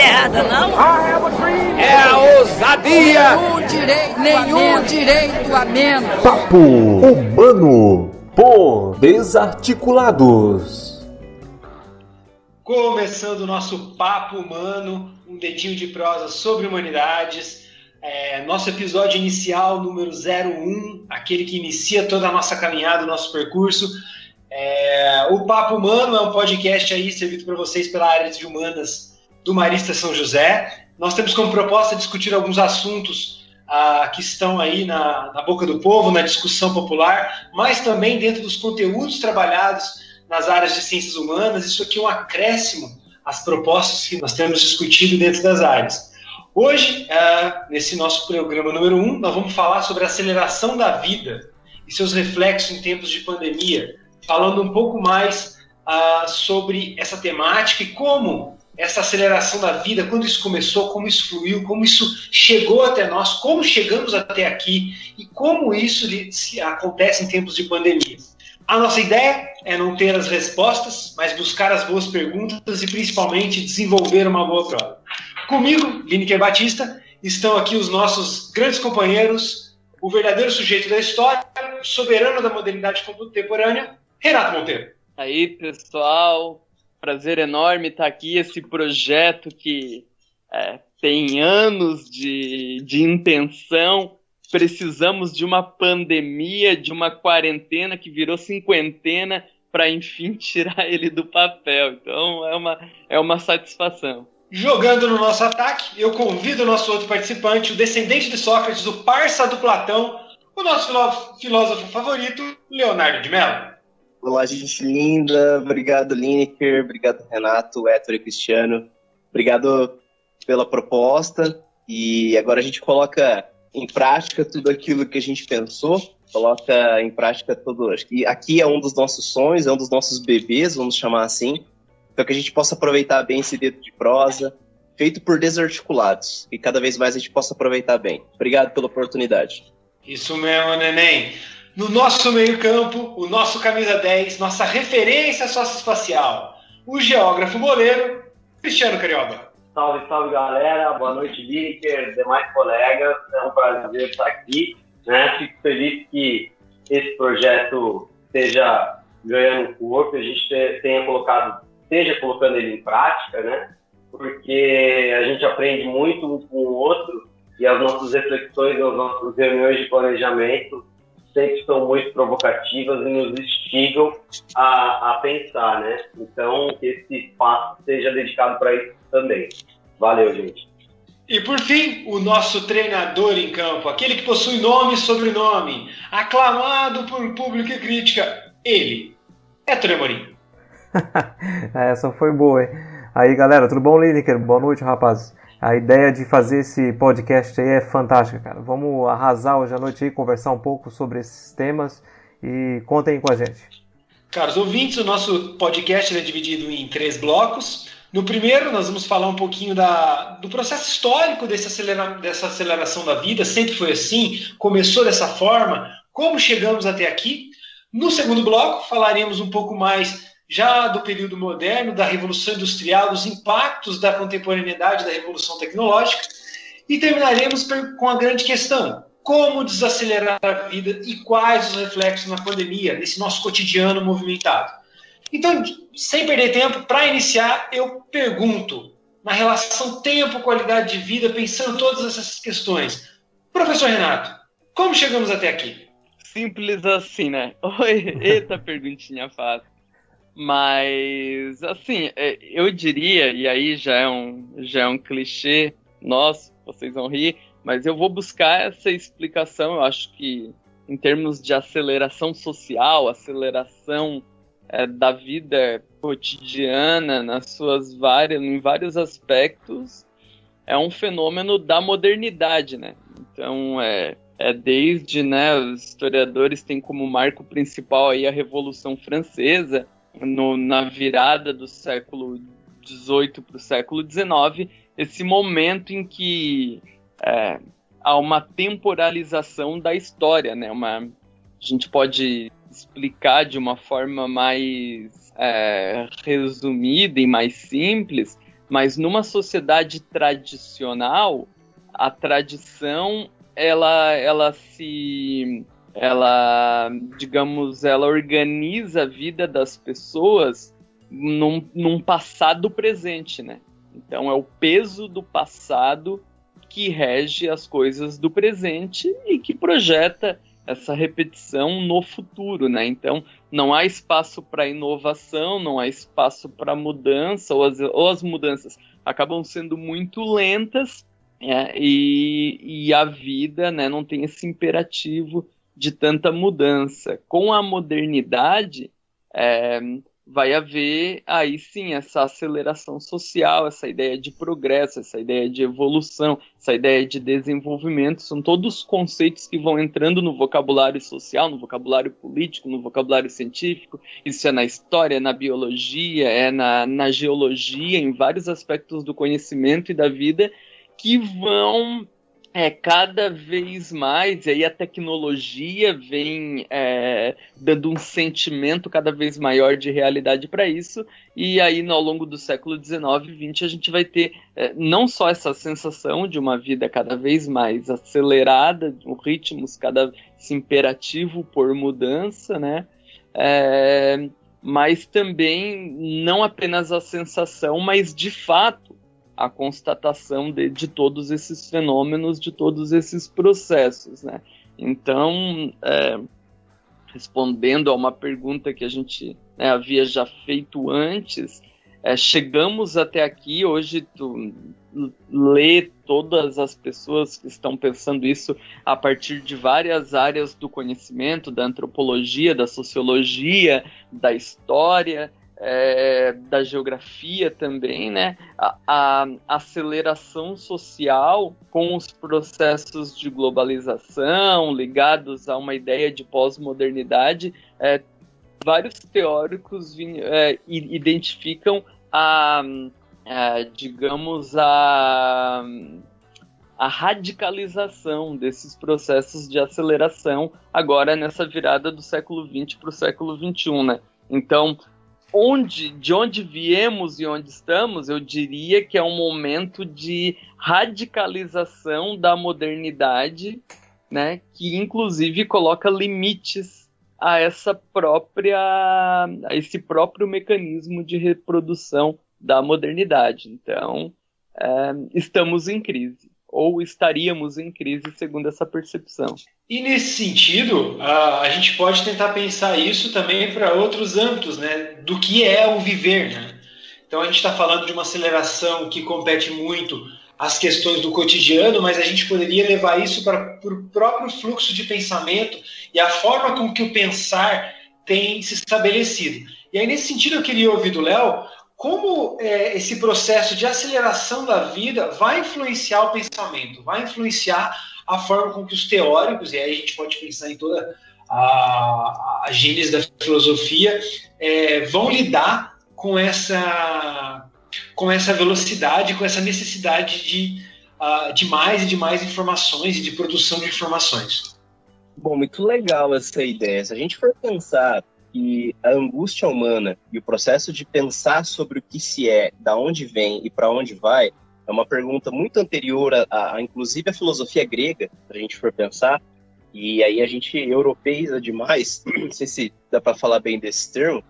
errada, não? É a ousadia! Nenhum direito a menos. Papo Humano por Desarticulados. Começando o nosso Papo Humano, um dedinho de prosa sobre humanidades. Nosso episódio inicial, número 01, aquele que inicia toda a nossa caminhada, o nosso percurso. O Papo Humano é um podcast aí servido para vocês pela área de humanas do Marista São José. Nós temos como proposta discutir alguns assuntos que estão aí na boca do povo, na discussão popular, mas também dentro dos conteúdos trabalhados nas áreas de ciências humanas. Isso aqui é um acréscimo às propostas que nós temos discutido dentro das áreas. Hoje, nesse nosso programa número 1, nós vamos falar sobre a aceleração da vida e seus reflexos em tempos de pandemia, falando um pouco mais sobre essa temática e como essa aceleração da vida, quando isso começou, como isso fluiu, como isso chegou até nós, como chegamos até aqui e como isso acontece em tempos de pandemia. A nossa ideia é não ter as respostas, mas buscar as boas perguntas e principalmente desenvolver uma boa prova. Comigo, Lineker Batista, estão aqui os nossos grandes companheiros, o verdadeiro sujeito da história, o soberano da modernidade contemporânea, Renato Monteiro. Aí, pessoal, prazer enorme estar aqui, esse projeto que tem anos de intenção. Precisamos de uma pandemia, de uma quarentena que virou cinquentena para, enfim, tirar ele do papel. Então, é uma satisfação. Jogando no nosso ataque, eu convido o nosso outro participante, o descendente de Sócrates, o parça do Platão, o nosso filósofo favorito, Leonardo de Mello. Olá, gente linda. Obrigado, Lineker. Obrigado, Renato, Héctor e Cristiano. Obrigado pela proposta. E agora a gente coloca em prática tudo aquilo que a gente pensou. Coloca em prática tudo. Acho que aqui é um dos nossos sonhos, é um dos nossos bebês, vamos chamar assim. Então que a gente possa aproveitar bem esse dedo de prosa, feito por desarticulados. E cada vez mais a gente possa aproveitar bem. Obrigado pela oportunidade. Isso mesmo, neném. No nosso meio-campo, o nosso camisa 10, nossa referência socioespacial, o geógrafo boleiro, Cristiano Carioba. Salve, salve, galera. Boa noite, Lineker, demais colegas. É um prazer estar aqui. Fico feliz que esse projeto esteja ganhando corpo, a gente esteja colocando ele em prática, né? Porque a gente aprende muito um com o outro e as nossas reflexões, as nossas reuniões de planejamento sempre são muito provocativas e nos instigam a pensar, né? Então, que esse espaço seja dedicado para isso também. Valeu, gente. E por fim, o nosso treinador em campo, aquele que possui nome e sobrenome, aclamado por público e crítica, ele, Héctor Amorim. Essa foi boa, hein? Aí, galera, tudo bom, Lineker? Boa noite, rapaz. A ideia de fazer esse podcast aí é fantástica, cara. Vamos arrasar hoje à noite aí, conversar um pouco sobre esses temas e contem aí com a gente. Caros ouvintes, o nosso podcast é dividido em 3 blocos. No primeiro, nós vamos falar um pouquinho do processo histórico dessa aceleração da vida. Sempre foi assim, começou dessa forma, como chegamos até aqui. No segundo bloco, falaremos um pouco mais já do período moderno, da Revolução Industrial, dos impactos da contemporaneidade da Revolução Tecnológica, e terminaremos com a grande questão: como desacelerar a vida e quais os reflexos na pandemia, nesse nosso cotidiano movimentado. Então, sem perder tempo, para iniciar, eu pergunto, na relação tempo-qualidade de vida, pensando todas essas questões, professor Renato, como chegamos até aqui? Simples assim, né? Oi, eita perguntinha fácil. Mas, assim, eu diria, e aí já é um clichê nosso, vocês vão rir, mas eu vou buscar essa explicação. Eu acho que, em termos de aceleração social, aceleração da vida cotidiana, em vários aspectos, é um fenômeno da modernidade, né? Então, desde, né, os historiadores têm como marco principal aí a Revolução Francesa, na virada do século XVIII para o século XIX, esse momento em que há uma temporalização da história, né? A gente pode explicar de uma forma mais resumida e mais simples, Mas numa sociedade tradicional, a tradição, ela organiza a vida das pessoas num passado presente, né? Então é o peso do passado que rege as coisas do presente e que projeta essa repetição no futuro, né? Então não há espaço para inovação, não há espaço para mudança, ou as mudanças acabam sendo muito lentas, e a vida, né, não tem esse imperativo de tanta mudança. Com a modernidade, vai haver aí sim essa aceleração social, essa ideia de progresso, essa ideia de evolução, essa ideia de desenvolvimento. São todos conceitos que vão entrando no vocabulário social, no vocabulário político, no vocabulário científico. Isso é na história, na biologia, na geologia, em vários aspectos do conhecimento e da vida, que vão cada vez mais, e aí a tecnologia vem dando um sentimento cada vez maior de realidade para isso, e aí ao longo do século XIX e XX a gente vai ter não só essa sensação de uma vida cada vez mais acelerada, de ritmos cada vez imperativo por mudança, né? Mas também não apenas a sensação, mas de fato a constatação de todos esses fenômenos, de todos esses processos, né? Então, respondendo a uma pergunta que a gente havia já feito antes, chegamos até aqui. Hoje tu lê todas as pessoas que estão pensando isso a partir de várias áreas do conhecimento, da antropologia, da sociologia, da história, da geografia também, né? A aceleração social com os processos de globalização ligados a uma ideia de pós-modernidade, vários teóricos identificam digamos, a radicalização desses processos de aceleração agora nessa virada do século XX para o século XXI, né? Então, de onde viemos e onde estamos, eu diria que é um momento de radicalização da modernidade, né, que inclusive coloca limites a esse próprio mecanismo de reprodução da modernidade. Então, estamos em crise, ou estaríamos em crise, segundo essa percepção. E nesse sentido, a gente pode tentar pensar isso também para outros âmbitos, né, do que é o viver, né? Então a gente está falando de uma aceleração que compete muito às questões do cotidiano, mas a gente poderia levar isso para o próprio fluxo de pensamento e a forma como que o pensar tem se estabelecido. E aí, nesse sentido, eu queria ouvir do Léo como esse processo de aceleração da vida vai influenciar o pensamento, vai influenciar a forma com que os teóricos, e aí a gente pode pensar em toda a gênese da filosofia, vão lidar com essa velocidade, com essa necessidade de mais e de mais informações e de produção de informações. Bom, muito legal essa ideia. Se a gente for pensar que a angústia humana e o processo de pensar sobre o que se é, da onde vem e para onde vai, é uma pergunta muito anterior a inclusive a filosofia grega, se a gente for pensar, e aí a gente europeiza demais, não sei se dá para falar bem desse termo,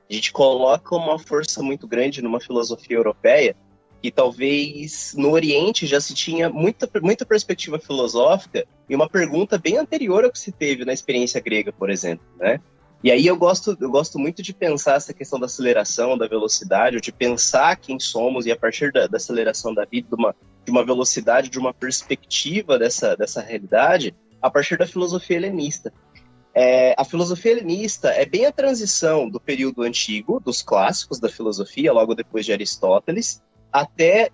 a gente coloca uma força muito grande numa filosofia europeia, que talvez no Oriente já se tinha muita perspectiva filosófica e uma pergunta bem anterior ao que se teve na experiência grega, por exemplo, né? E aí eu gosto muito de pensar essa questão da aceleração, da velocidade, ou de pensar quem somos e a partir da aceleração da vida, de uma velocidade, de uma perspectiva dessa realidade, a partir da filosofia helenista. A filosofia helenista é bem a transição do período antigo, dos clássicos da filosofia, logo depois de Aristóteles, até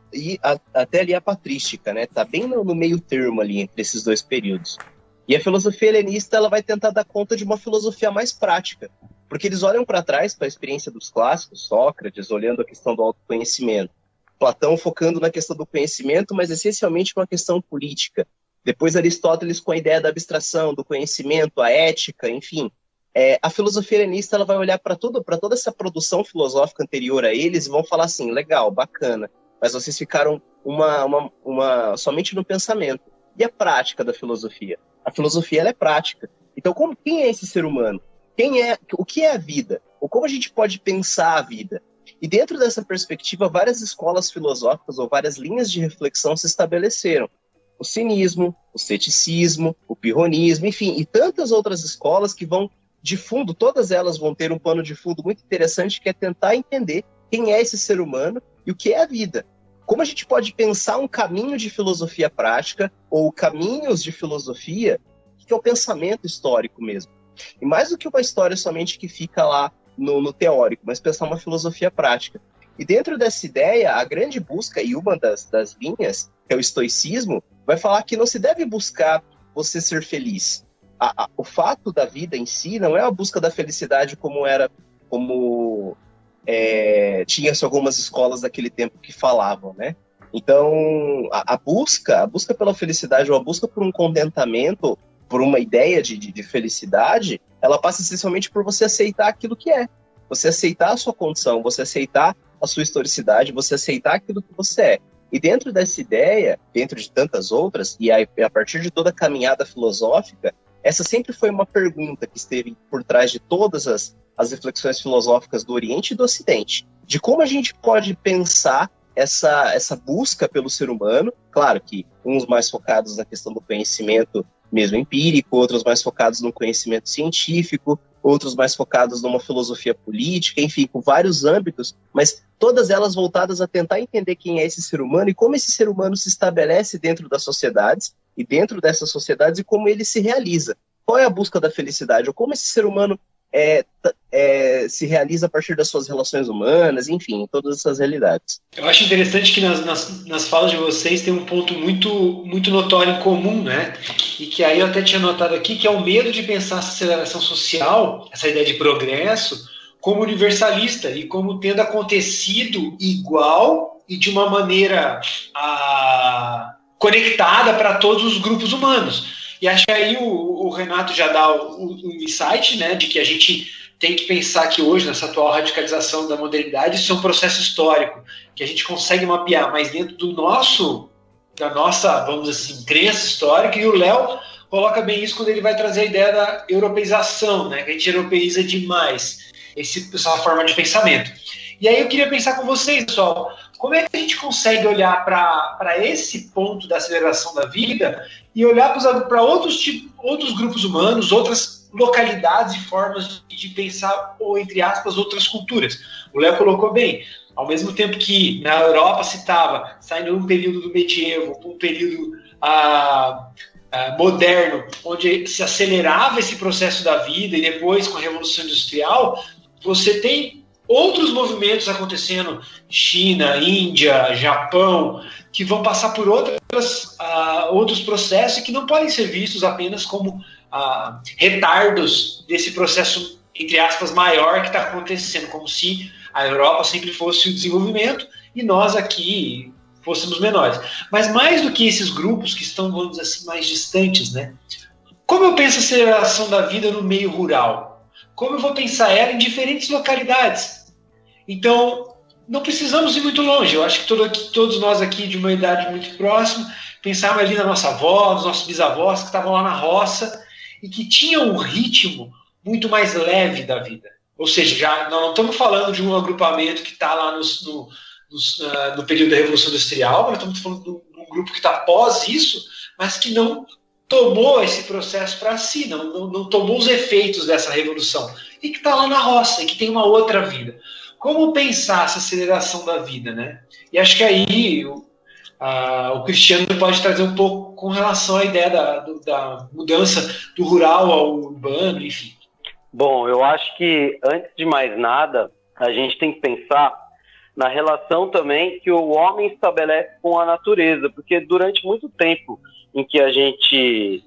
ali a patrística, né? Tá bem no meio termo ali entre esses dois períodos. E a filosofia helenista ela vai tentar dar conta de uma filosofia mais prática, porque eles olham para trás, para a experiência dos clássicos, Sócrates, olhando a questão do autoconhecimento, Platão focando na questão do conhecimento, mas essencialmente com a questão política. Depois Aristóteles com a ideia da abstração, do conhecimento, a ética, enfim. A filosofia helenista ela vai olhar para toda essa produção filosófica anterior a eles e vão falar assim, legal, bacana, mas vocês ficaram somente no pensamento. E a prática da filosofia? A filosofia ela é prática. Então, quem é esse ser humano? O que é a vida? Ou como a gente pode pensar a vida? E dentro dessa perspectiva, várias escolas filosóficas ou várias linhas de reflexão se estabeleceram. O cinismo, o ceticismo, o pirronismo, enfim, e tantas outras escolas que vão de fundo, todas elas vão ter um pano de fundo muito interessante, que é tentar entender quem é esse ser humano e o que é a vida. Como a gente pode pensar um caminho de filosofia prática ou caminhos de filosofia, que é o pensamento histórico mesmo. E mais do que uma história somente que fica lá no teórico, mas pensar uma filosofia prática. E dentro dessa ideia, a grande busca, e uma das linhas, que é o estoicismo, vai falar que não se deve buscar você ser feliz. O fato da vida em si não é a busca da felicidade como tinha-se algumas escolas daquele tempo que falavam, né? Então, a busca pela felicidade ou a busca por um contentamento, por uma ideia de felicidade, ela passa essencialmente por você aceitar aquilo que é. Você aceitar a sua condição, você aceitar a sua historicidade, você aceitar aquilo que você é. E dentro dessa ideia, dentro de tantas outras, e a partir de toda a caminhada filosófica, essa sempre foi uma pergunta que esteve por trás de todas as reflexões filosóficas do Oriente e do Ocidente, de como a gente pode pensar essa busca pelo ser humano. Claro que uns mais focados na questão do conhecimento mesmo empírico, outros mais focados no conhecimento científico, outros mais focados numa filosofia política, enfim, com vários âmbitos, mas todas elas voltadas a tentar entender quem é esse ser humano e como esse ser humano se estabelece dentro das sociedades, e dentro dessas sociedades, e como ele se realiza. Qual é a busca da felicidade? Ou como esse ser humano se realiza a partir das suas relações humanas, enfim, todas essas realidades. Eu acho interessante que nas falas de vocês tem um ponto muito, muito notório em comum, né? E que aí eu até tinha notado aqui, que é o medo de pensar essa aceleração social, essa ideia de progresso, como universalista e como tendo acontecido igual e de uma maneira conectada para todos os grupos humanos. E acho que aí o Renato já dá o insight, né, de que a gente tem que pensar que hoje, nessa atual radicalização da modernidade, isso é um processo histórico, que a gente consegue mapear, mas dentro da nossa, vamos dizer assim, crença histórica, e o Léo coloca bem isso quando ele vai trazer a ideia da europeização, né, que a gente europeiza demais essa forma de pensamento. E aí eu queria pensar com vocês, pessoal, como é que a gente consegue olhar para esse ponto da aceleração da vida e olhar para outros grupos humanos, outras localidades e formas de pensar, ou entre aspas, outras culturas? O Léo colocou bem, ao mesmo tempo que na Europa se estava saindo um período do medievo, um período moderno, onde se acelerava esse processo da vida, e depois com a Revolução Industrial, você tem outros movimentos acontecendo, China, Índia, Japão, que vão passar por outros processos e que não podem ser vistos apenas como retardos desse processo, entre aspas, maior que está acontecendo, como se a Europa sempre fosse o desenvolvimento e nós aqui fôssemos menores. Mas mais do que esses grupos que estão, vamos dizer assim, mais distantes, né? Como eu penso a aceleração da vida no meio rural? Como eu vou pensar ela em diferentes localidades? Então, não precisamos ir muito longe. Eu acho que todos nós aqui de uma idade muito próxima pensávamos ali na nossa avó, nos nossos bisavós que estavam lá na roça e que tinham um ritmo muito mais leve da vida. Ou seja, nós não estamos falando de um agrupamento que está lá no período da Revolução Industrial, nós estamos falando de um grupo que está após isso, mas que não tomou esse processo para si, não tomou os efeitos dessa revolução, e que está lá na roça, e que tem uma outra vida. Como pensar essa aceleração da vida, né? E acho que aí o Cristiano pode trazer um pouco com relação à ideia da mudança do rural ao urbano, enfim. Bom, eu acho que, antes de mais nada, a gente tem que pensar na relação também que o homem estabelece com a natureza, porque durante muito tempo em que a gente,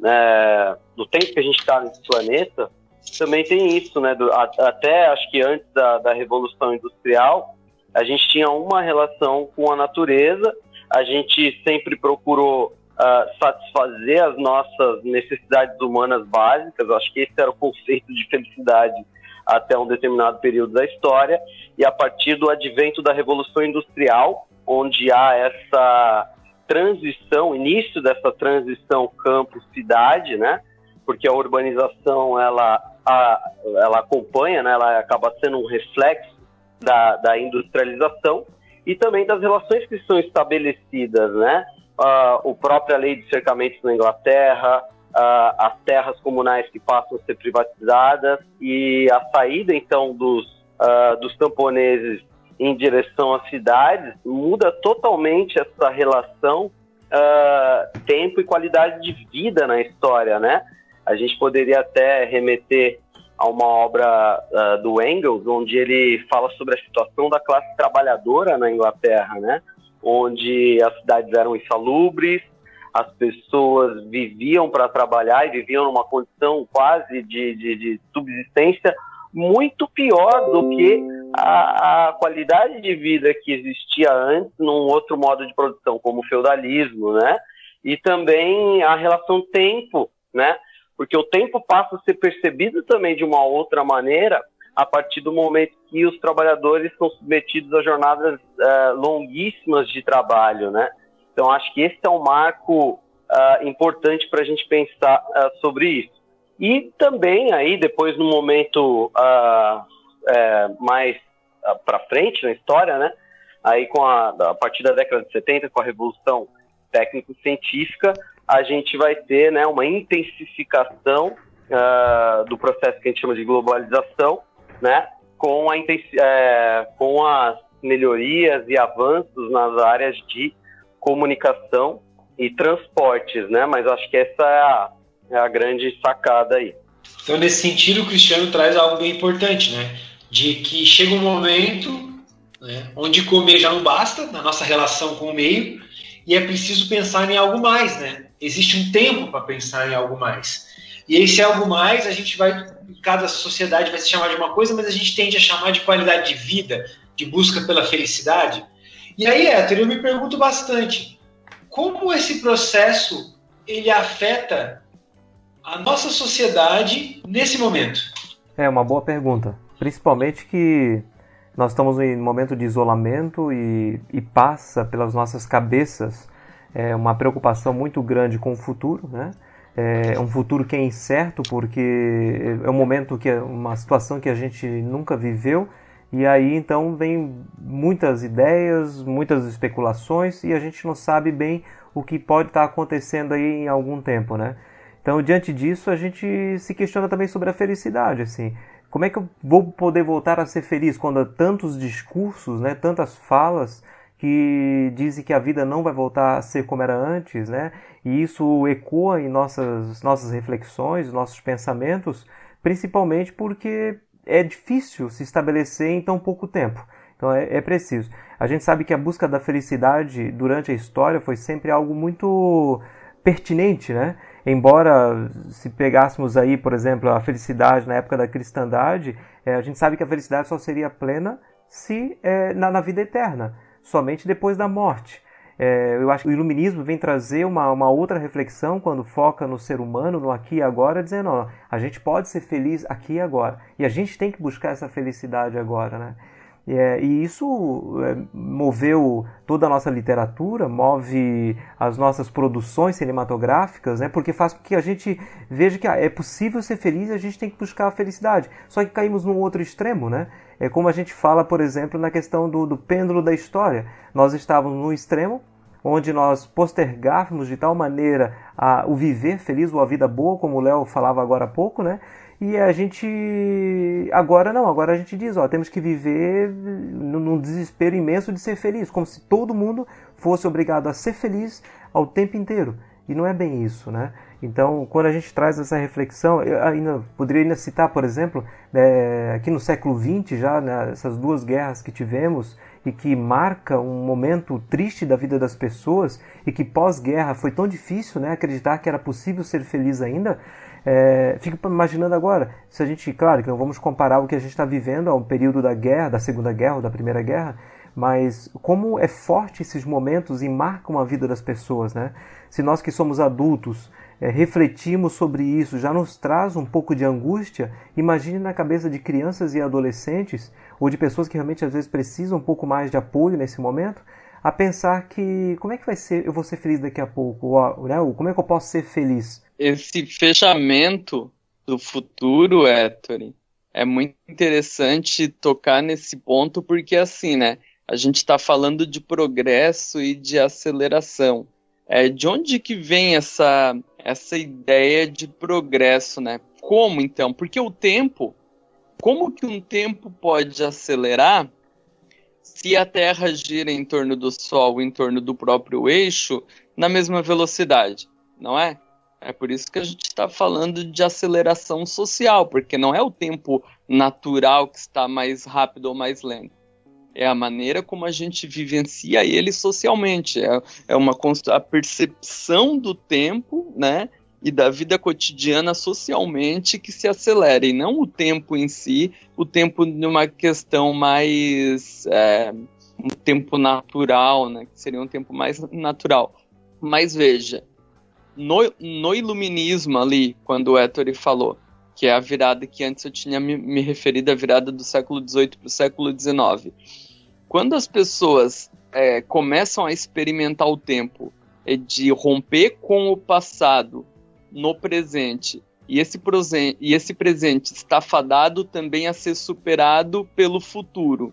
do tempo que a gente está nesse planeta, também tem isso, né? Até acho que antes da Revolução Industrial, a gente tinha uma relação com a natureza, a gente sempre procurou satisfazer as nossas necessidades humanas básicas. Eu acho que esse era o conceito de felicidade até um determinado período da história, e a partir do advento da Revolução Industrial, onde há essa transição, início dessa transição campo-cidade, né? Porque a urbanização ela acompanha, né? Ela acaba sendo um reflexo da industrialização e também das relações que são estabelecidas, né? A própria lei de cercamentos na Inglaterra, as terras comunais que passam a ser privatizadas e a saída, então, dos camponeses em direção às cidades muda totalmente essa relação tempo e qualidade de vida na história, né? A gente poderia até remeter a uma obra do Engels, onde ele fala sobre a situação da classe trabalhadora na Inglaterra, né? Onde as cidades eram insalubres, as pessoas viviam para trabalhar e viviam numa condição quase de subsistência muito pior do que a qualidade de vida que existia antes num outro modo de produção, como o feudalismo, né? E também a relação tempo, né? Porque o tempo passa a ser percebido também de uma outra maneira a partir do momento que os trabalhadores são submetidos a jornadas longuíssimas de trabalho, né? Então, acho que esse é um marco importante para a gente pensar sobre isso. E também, aí, depois, no momento mais para frente na história, né? Aí, a partir da década de 70, com a Revolução Técnico-Científica, a gente vai ter, né, uma intensificação do processo que a gente chama de globalização, né? Com as melhorias e avanços nas áreas de comunicação e transportes, né? Mas acho que essa é a grande sacada aí. Então, nesse sentido, o Cristiano traz algo bem importante, né? De que chega um momento, né, onde comer já não basta, na nossa relação com o meio, e é preciso pensar em algo mais, né? Existe um tempo para pensar em algo mais. E esse algo mais, a gente vai, cada sociedade vai se chamar de uma coisa, mas a gente tende a chamar de qualidade de vida, de busca pela felicidade. E aí, Héctor, eu me pergunto bastante, como esse processo, ele afeta a nossa sociedade nesse momento? É uma boa pergunta. Principalmente que nós estamos em um momento de isolamento e passa pelas nossas cabeças uma preocupação muito grande com o futuro, né? É um futuro que é incerto porque é um momento uma situação que a gente nunca viveu e aí então vem muitas ideias, muitas especulações e a gente não sabe bem o que pode estar acontecendo aí em algum tempo, né? Então, diante disso, a gente se questiona também sobre a felicidade, assim. Como é que eu vou poder voltar a ser feliz quando há tantos discursos, né, tantas falas que dizem que a vida não vai voltar a ser como era antes, né? E isso ecoa em nossas reflexões, nossos pensamentos, principalmente porque é difícil se estabelecer em tão pouco tempo. Então é preciso. A gente sabe que a busca da felicidade durante a história foi sempre algo muito pertinente, né? Embora, se pegássemos aí, por exemplo, a felicidade na época da cristandade, a gente sabe que a felicidade só seria plena se na vida eterna, somente depois da morte. Eu acho que o iluminismo vem trazer uma outra reflexão quando foca no ser humano, no aqui e agora, dizendo, ó, a gente pode ser feliz aqui e agora, e a gente tem que buscar essa felicidade agora, né? E isso moveu toda a nossa literatura, move as nossas produções cinematográficas, né? Porque faz com que a gente veja que é possível ser feliz e a gente tem que buscar a felicidade. Só que caímos num outro extremo, né? É como a gente fala, por exemplo, na questão do pêndulo da história. Nós estávamos num extremo onde nós postergávamos de tal maneira o viver feliz ou a vida boa, como o Léo falava agora há pouco, né? E a gente, agora a gente diz, ó, temos que viver num desespero imenso de ser feliz, como se todo mundo fosse obrigado a ser feliz ao tempo inteiro. E não é bem isso, né? Então, quando a gente traz essa reflexão, eu poderia citar, por exemplo, aqui no século XX, já, né, essas duas guerras que tivemos e que marca um momento triste da vida das pessoas e que pós-guerra foi tão difícil, né, acreditar que era possível ser feliz ainda. Fico imaginando agora, se a gente, claro que não vamos comparar o que a gente está vivendo ao período da guerra, da Segunda Guerra ou da Primeira Guerra, mas como é forte esses momentos e marcam a vida das pessoas, né? Se nós que somos adultos refletimos sobre isso, já nos traz um pouco de angústia, imagine na cabeça de crianças e adolescentes, ou de pessoas que realmente às vezes precisam um pouco mais de apoio nesse momento, a pensar que como é que vai ser, eu vou ser feliz daqui a pouco, né? Como é que eu posso ser feliz? Esse fechamento do futuro, Héctor, é muito interessante tocar nesse ponto, porque assim, né? A gente está falando de progresso e de aceleração. De onde que vem essa ideia de progresso, né? Como, então? Porque o tempo, como que um tempo pode acelerar se a Terra gira em torno do Sol, em torno do próprio eixo, na mesma velocidade, não é? É por isso que a gente está falando de aceleração social, porque não é o tempo natural que está mais rápido ou mais lento. É a maneira como a gente vivencia ele socialmente. A percepção do tempo, né, e da vida cotidiana socialmente que se acelera, e não o tempo em si, o tempo numa questão mais... um tempo natural, né, que seria um tempo mais natural. Mas veja, no iluminismo ali, quando o Ettore falou, que é a virada que antes eu tinha me referido à virada do século XVIII para o século XIX. Quando as pessoas começam a experimentar o tempo de romper com o passado no presente, e esse presente está fadado também a ser superado pelo futuro,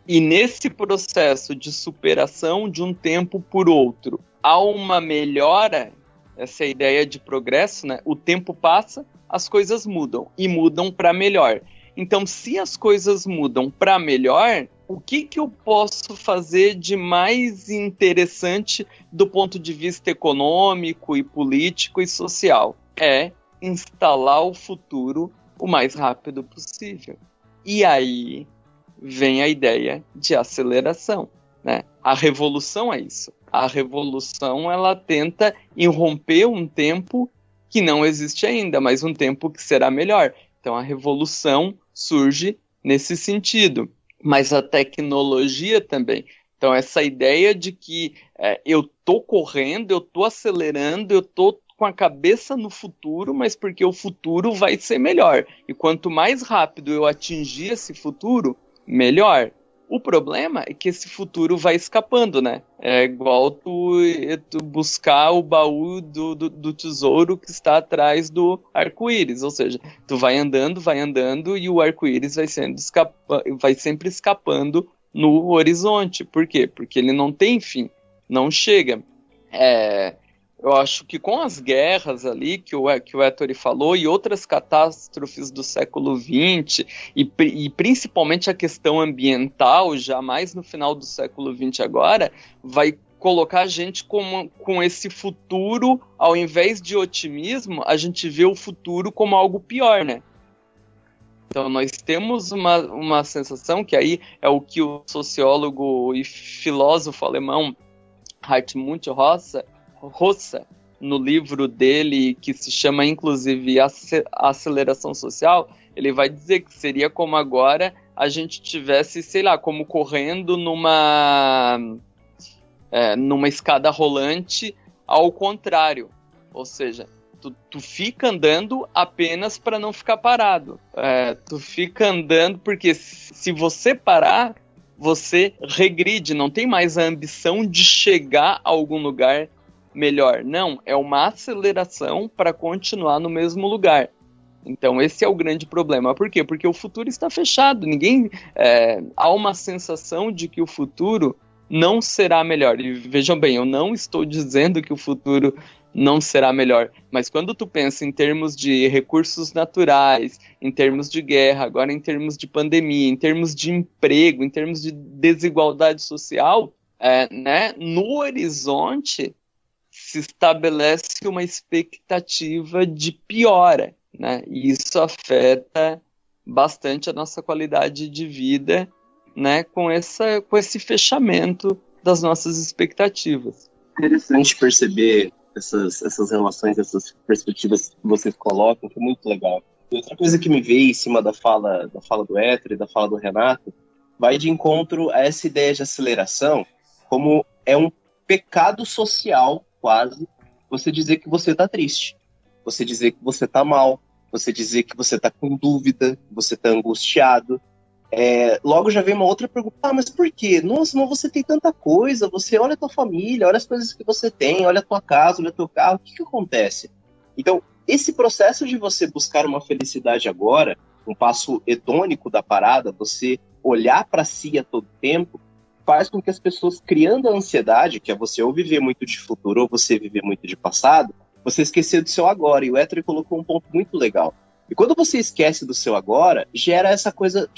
e nesse processo de superação de um tempo por outro, há uma melhora, essa ideia de progresso, né? O tempo passa, as coisas mudam, e mudam para melhor. Então, se as coisas mudam para melhor, o que eu posso fazer de mais interessante do ponto de vista econômico e político e social? É instalar o futuro o mais rápido possível. E aí vem a ideia de aceleração, né? A revolução é isso. A revolução, ela tenta irromper um tempo que não existe ainda, mas um tempo que será melhor. Então, a revolução surge nesse sentido. Mas a tecnologia também. Então, essa ideia de que eu estou correndo, eu estou acelerando, eu estou com a cabeça no futuro, mas porque o futuro vai ser melhor. E quanto mais rápido eu atingir esse futuro, melhor. O problema é que esse futuro vai escapando, né? É igual tu buscar o baú do tesouro que está atrás do arco-íris. Ou seja, tu vai andando e o arco-íris vai sempre escapando no horizonte. Por quê? Porque ele não tem fim, não chega. Eu acho que com as guerras ali, que o Ettore falou, e outras catástrofes do século XX, e principalmente a questão ambiental, já mais no final do século XX agora, vai colocar a gente com esse futuro, ao invés de otimismo, a gente vê o futuro como algo pior, né? Então nós temos uma sensação, que aí é o que o sociólogo e filósofo alemão Hartmut Rosa, no livro dele, que se chama inclusive Aceleração Social, ele vai dizer que seria como agora a gente tivesse, sei lá, como correndo numa escada rolante ao contrário, ou seja, tu fica andando apenas para não ficar parado, tu fica andando porque se você parar, você regride, não tem mais a ambição de chegar a algum lugar melhor. Não, é uma aceleração para continuar no mesmo lugar. Então esse é o grande problema. Por quê? Porque o futuro está fechado. Há uma sensação de que o futuro não será melhor. E vejam bem, eu não estou dizendo que o futuro não será melhor, mas quando tu pensa em termos de recursos naturais, em termos de guerra, agora em termos de pandemia, em termos de emprego, em termos de desigualdade social, no horizonte se estabelece uma expectativa de piora, né? E isso afeta bastante a nossa qualidade de vida, né? Com esse fechamento das nossas expectativas. Interessante perceber essas relações, essas perspectivas que vocês colocam, que é muito legal. E outra coisa que me veio em cima da fala do Ettore e da fala do Renato, vai de encontro a essa ideia de aceleração, como é um pecado social, quase, você dizer que você está triste, você dizer que você está mal, você dizer que você está com dúvida, que você está angustiado. logo já vem uma outra pergunta, mas por quê? Nossa, mas você tem tanta coisa, você olha a tua família, olha as coisas que você tem, olha a tua casa, olha o teu carro, o que acontece? Então, esse processo de você buscar uma felicidade agora, um passo hedônico da parada, você olhar para si a todo tempo, faz com que as pessoas, criando a ansiedade, que é você ou viver muito de futuro ou você viver muito de passado, você esquecer do seu agora. E o Ettore colocou um ponto muito legal. E quando você esquece do seu agora, gera essa coisa,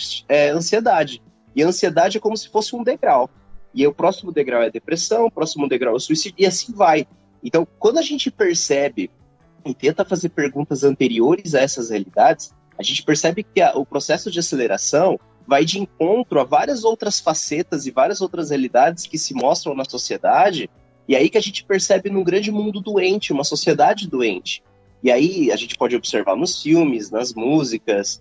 ansiedade. E a ansiedade é como se fosse um degrau. E aí, o próximo degrau é a depressão, o próximo degrau é o suicídio, e assim vai. Então, quando a gente percebe e tenta fazer perguntas anteriores a essas realidades, a gente percebe que o processo de aceleração vai de encontro a várias outras facetas e várias outras realidades que se mostram na sociedade, e aí que a gente percebe num grande mundo doente, uma sociedade doente. E aí a gente pode observar nos filmes, nas músicas,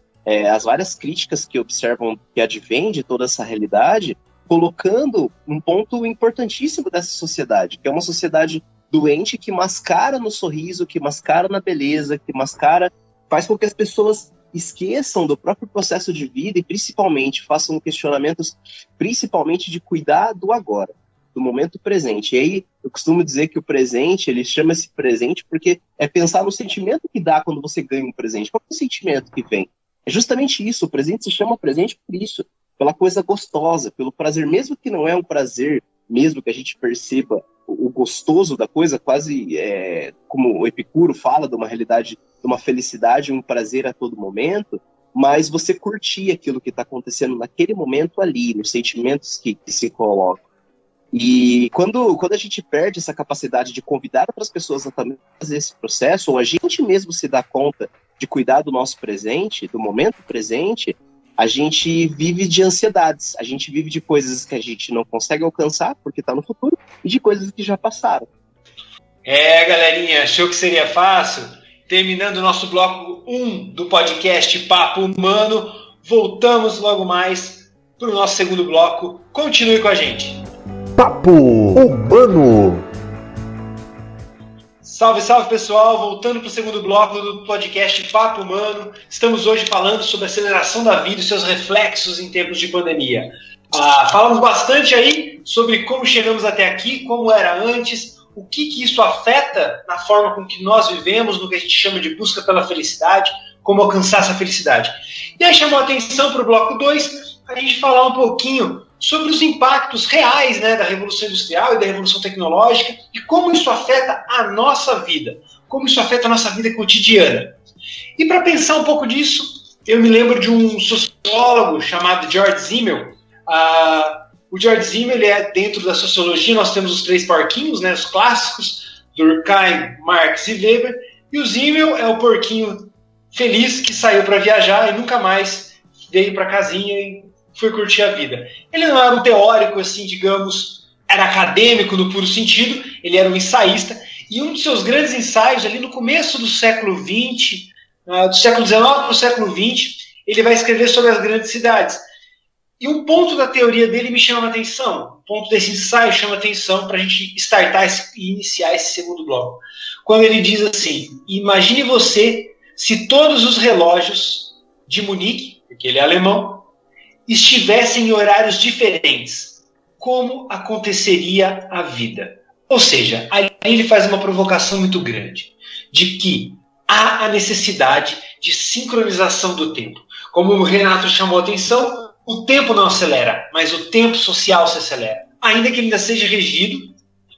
as várias críticas que observam, que advêm de toda essa realidade, colocando um ponto importantíssimo dessa sociedade, que é uma sociedade doente que mascara no sorriso, que mascara na beleza, que mascara, faz com que as pessoas esqueçam do próprio processo de vida e principalmente façam questionamentos, principalmente de cuidar do agora, do momento presente. E aí eu costumo dizer que o presente, ele chama-se presente porque é pensar no sentimento que dá quando você ganha um presente. Qual é o sentimento que vem? É justamente isso, o presente se chama presente por isso, pela coisa gostosa, pelo prazer, mesmo que não é um prazer, mesmo que a gente perceba o gostoso da coisa, quase como o Epicuro fala, de uma realidade, de uma felicidade, um prazer a todo momento, mas você curtir aquilo que está acontecendo naquele momento ali, nos sentimentos que se colocam. E quando a gente perde essa capacidade de convidar outras pessoas a também fazer esse processo, ou a gente mesmo se dá conta de cuidar do nosso presente, do momento presente, a gente vive de ansiedades, a gente vive de coisas que a gente não consegue alcançar porque está no futuro e de coisas que já passaram. Galerinha, achou que seria fácil? Terminando o nosso bloco 1 do podcast Papo Humano, voltamos logo mais para o nosso segundo bloco. Continue com a gente. Papo Humano. Salve, salve pessoal, voltando para o segundo bloco do podcast Papo Humano. Estamos hoje falando sobre a aceleração da vida e seus reflexos em tempos de pandemia. Falamos bastante aí sobre como chegamos até aqui, como era antes, o que isso afeta na forma com que nós vivemos, no que a gente chama de busca pela felicidade, como alcançar essa felicidade. E aí chamou a atenção para o bloco 2, a gente falar um pouquinho sobre os impactos reais, né, da Revolução Industrial e da Revolução Tecnológica e como isso afeta a nossa vida, como isso afeta a nossa vida cotidiana. E para pensar um pouco disso, eu me lembro de um sociólogo chamado George Simmel. O George Simmel, ele é dentro da sociologia, nós temos os 3 porquinhos, né, os clássicos, Durkheim, Marx e Weber, e o Simmel é o porquinho feliz que saiu para viajar e nunca mais veio para casinha e foi curtir a vida. Ele não era um teórico, assim, digamos, era acadêmico no puro sentido, ele era um ensaísta, e um dos seus grandes ensaios, ali no começo do século XX, do século XIX para o século XX, ele vai escrever sobre as grandes cidades. E um ponto da teoria dele me chama a atenção, um ponto desse ensaio chama a atenção para a gente startar e iniciar esse segundo bloco. Quando ele diz assim, imagine você se todos os relógios de Munique, porque ele é alemão, estivessem em horários diferentes, como aconteceria a vida? Ou seja, aí ele faz uma provocação muito grande, de que há a necessidade de sincronização do tempo. Como o Renato chamou a atenção, o tempo não acelera, mas o tempo social se acelera, ainda que ele ainda seja regido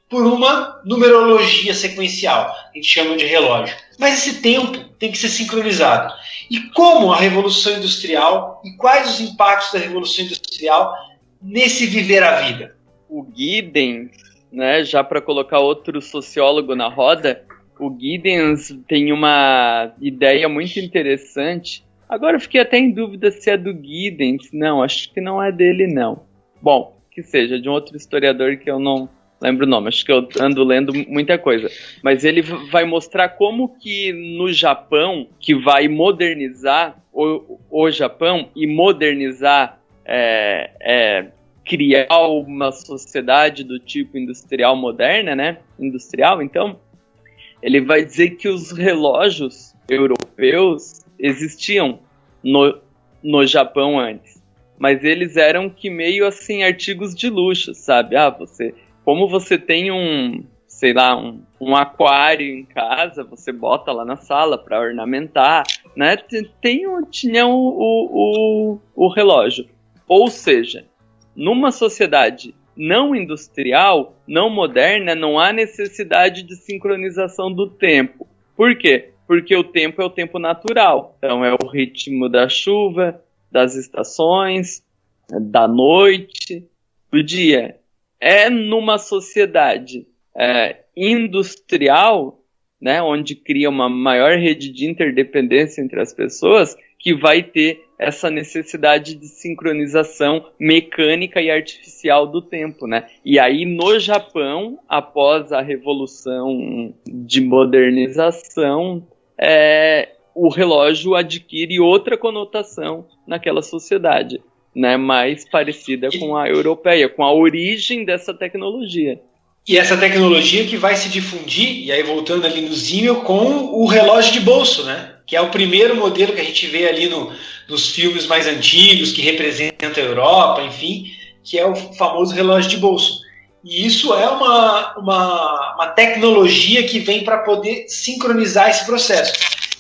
por uma numerologia sequencial, a gente chama de relógio. Mas esse tempo tem que ser sincronizado. E como a Revolução Industrial e quais os impactos da Revolução Industrial nesse viver a vida? O Giddens, né, já para colocar outro sociólogo na roda, o Giddens tem uma ideia muito interessante. Agora eu fiquei até em dúvida se é do Giddens. Não, acho que não é dele, não. Bom, que seja, de um outro historiador que eu não lembro o nome, acho que eu ando lendo muita coisa. Mas ele vai mostrar como que no Japão, que vai modernizar o Japão e modernizar, criar uma sociedade do tipo industrial moderna, né? Industrial, então, ele vai dizer que os relógios europeus existiam no Japão antes. mas eles eram que meio assim artigos de luxo, sabe? Como você tem um aquário em casa, você bota lá na sala para ornamentar, né? Tinha o relógio. Ou seja, numa sociedade não industrial, não moderna, não há necessidade de sincronização do tempo. Por quê? Porque o tempo é o tempo natural. Então é o ritmo da chuva, das estações, da noite, do dia. É numa sociedade industrial, né, onde cria uma maior rede de interdependência entre as pessoas, que vai ter essa necessidade de sincronização mecânica e artificial do tempo, né? E aí, no Japão, após a revolução de modernização, o relógio adquire outra conotação naquela sociedade, né? Mais parecida com a europeia, com a origem dessa tecnologia. E essa tecnologia que vai se difundir, e aí voltando ali no Zimmel, com o relógio de bolso, né? Que é o primeiro modelo que a gente vê ali nos filmes mais antigos, que representa a Europa, enfim, que é o famoso relógio de bolso. E isso é uma tecnologia que vem para poder sincronizar esse processo,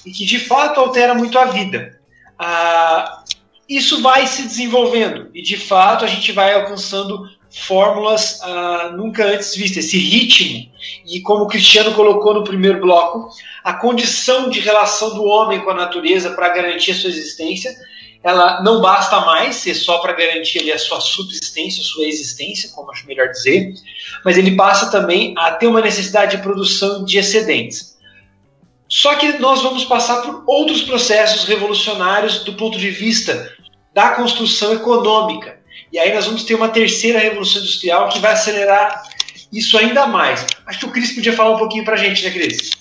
e que de fato altera muito a vida. Isso vai se desenvolvendo, e de fato a gente vai alcançando fórmulas nunca antes vistas, esse ritmo, e como o Cristiano colocou no primeiro bloco, a condição de relação do homem com a natureza para garantir a sua existência, ela não basta mais ser só para garantir ali a sua subsistência, a sua existência, como acho melhor dizer, mas ele passa também a ter uma necessidade de produção de excedentes. Só que nós vamos passar por outros processos revolucionários do ponto de vista da construção econômica. E aí nós vamos ter uma terceira revolução industrial que vai acelerar isso ainda mais. Acho que o Cris podia falar um pouquinho para a gente, né, Cris?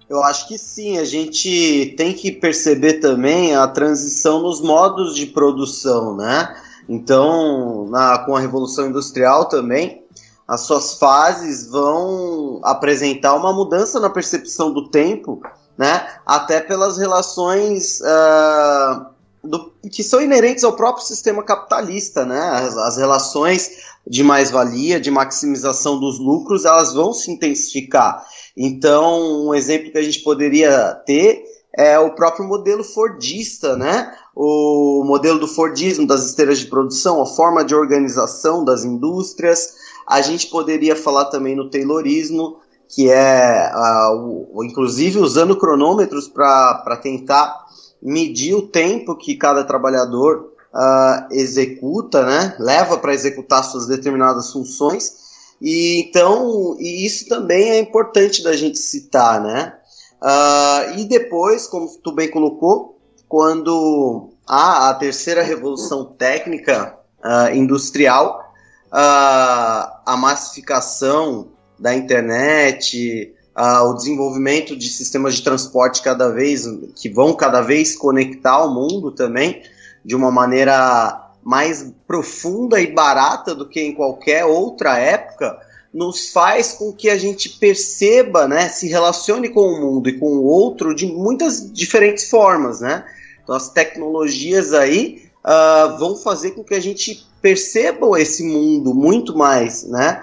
Eu acho que sim, a gente tem que perceber também a transição nos modos de produção, né? Então, com a Revolução Industrial também, as suas fases vão apresentar uma mudança na percepção do tempo, né? Até pelas relações que são inerentes ao próprio sistema capitalista, né? As relações de mais-valia, de maximização dos lucros, elas vão se intensificar. Então, um exemplo que a gente poderia ter é o próprio modelo fordista, né? O modelo do fordismo, das esteiras de produção, a forma de organização das indústrias. A gente poderia falar também no taylorismo, que é, inclusive, usando cronômetros para tentar medir o tempo que cada trabalhador executa, né? Leva para executar suas determinadas funções. E isso também é importante da gente citar, né? E depois, como tu bem colocou, quando há a terceira revolução técnica industrial, a massificação da internet, o desenvolvimento de sistemas de transporte que vão cada vez conectar o mundo também de uma maneira mais profunda e barata do que em qualquer outra época, nos faz com que a gente perceba, né, se relacione com o mundo e com o outro de muitas diferentes formas, né? Então as tecnologias aí vão fazer com que a gente perceba esse mundo muito mais, né,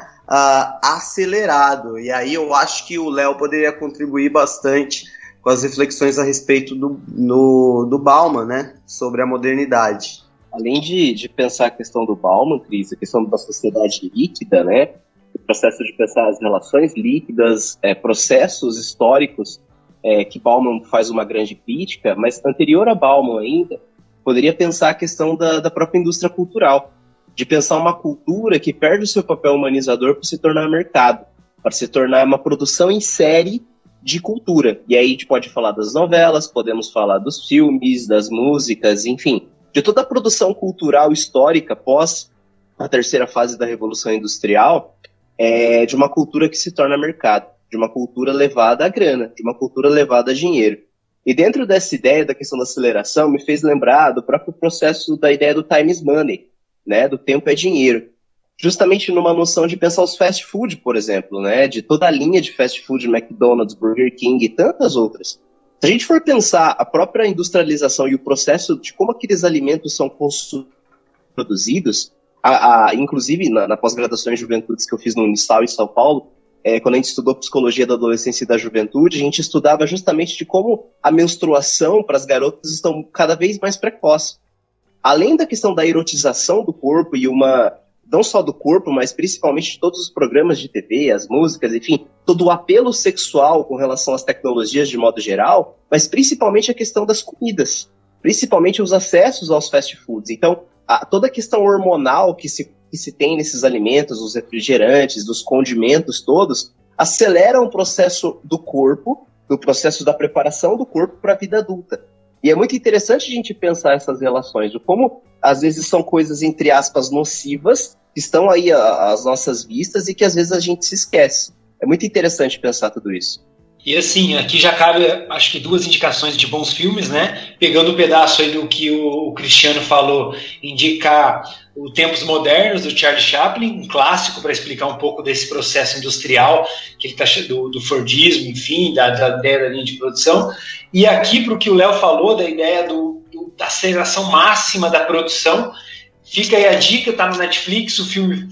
acelerado. E aí eu acho que o Léo poderia contribuir bastante com as reflexões a respeito do Bauman, né, sobre a modernidade. Além de pensar a questão do Bauman, Cris, a questão da sociedade líquida, né? O processo de pensar as relações líquidas, processos históricos, que Bauman faz uma grande crítica, mas anterior a Bauman ainda, poderia pensar a questão da própria indústria cultural, de pensar uma cultura que perde o seu papel humanizador para se tornar mercado, para se tornar uma produção em série de cultura. E aí a gente pode falar das novelas, podemos falar dos filmes, das músicas, enfim, de toda a produção cultural histórica pós a terceira fase da Revolução Industrial, de uma cultura que se torna mercado, de uma cultura levada à grana, de uma cultura levada a dinheiro. E dentro dessa ideia da questão da aceleração, me fez lembrar do próprio processo da ideia do time is money, né, do tempo é dinheiro. Justamente numa noção de pensar os fast food, por exemplo, né, de toda a linha de fast food, McDonald's, Burger King e tantas outras. Se a gente for pensar a própria industrialização e o processo de como aqueles alimentos são consumidos produzidos, inclusive na pós-graduação em juventudes que eu fiz no Unisal em São Paulo, quando a gente estudou psicologia da adolescência e da juventude, a gente estudava justamente de como a menstruação para as garotas estão cada vez mais precoce. Além da questão da erotização do corpo e não só do corpo, mas principalmente de todos os programas de TV, as músicas, enfim, todo o apelo sexual com relação às tecnologias de modo geral, mas principalmente a questão das comidas, principalmente os acessos aos fast foods. Então, toda a questão hormonal que se tem nesses alimentos, os refrigerantes, dos condimentos todos, aceleram o processo do corpo, do processo da preparação do corpo para a vida adulta. E é muito interessante a gente pensar essas relações, de como às vezes são coisas, entre aspas, nocivas, que estão aí às nossas vistas e que às vezes a gente se esquece. É muito interessante pensar tudo isso. E assim, aqui já cabe, acho que 2 indicações de bons filmes, né? Pegando um pedaço aí do que o Cristiano falou, indicar o Tempos Modernos, do Charlie Chaplin, um clássico para explicar um pouco desse processo industrial, que ele tá do Fordismo, enfim, da ideia da linha de produção. E aqui, para o que o Léo falou, da ideia da aceleração máxima da produção, fica aí a dica, tá no Netflix, o filme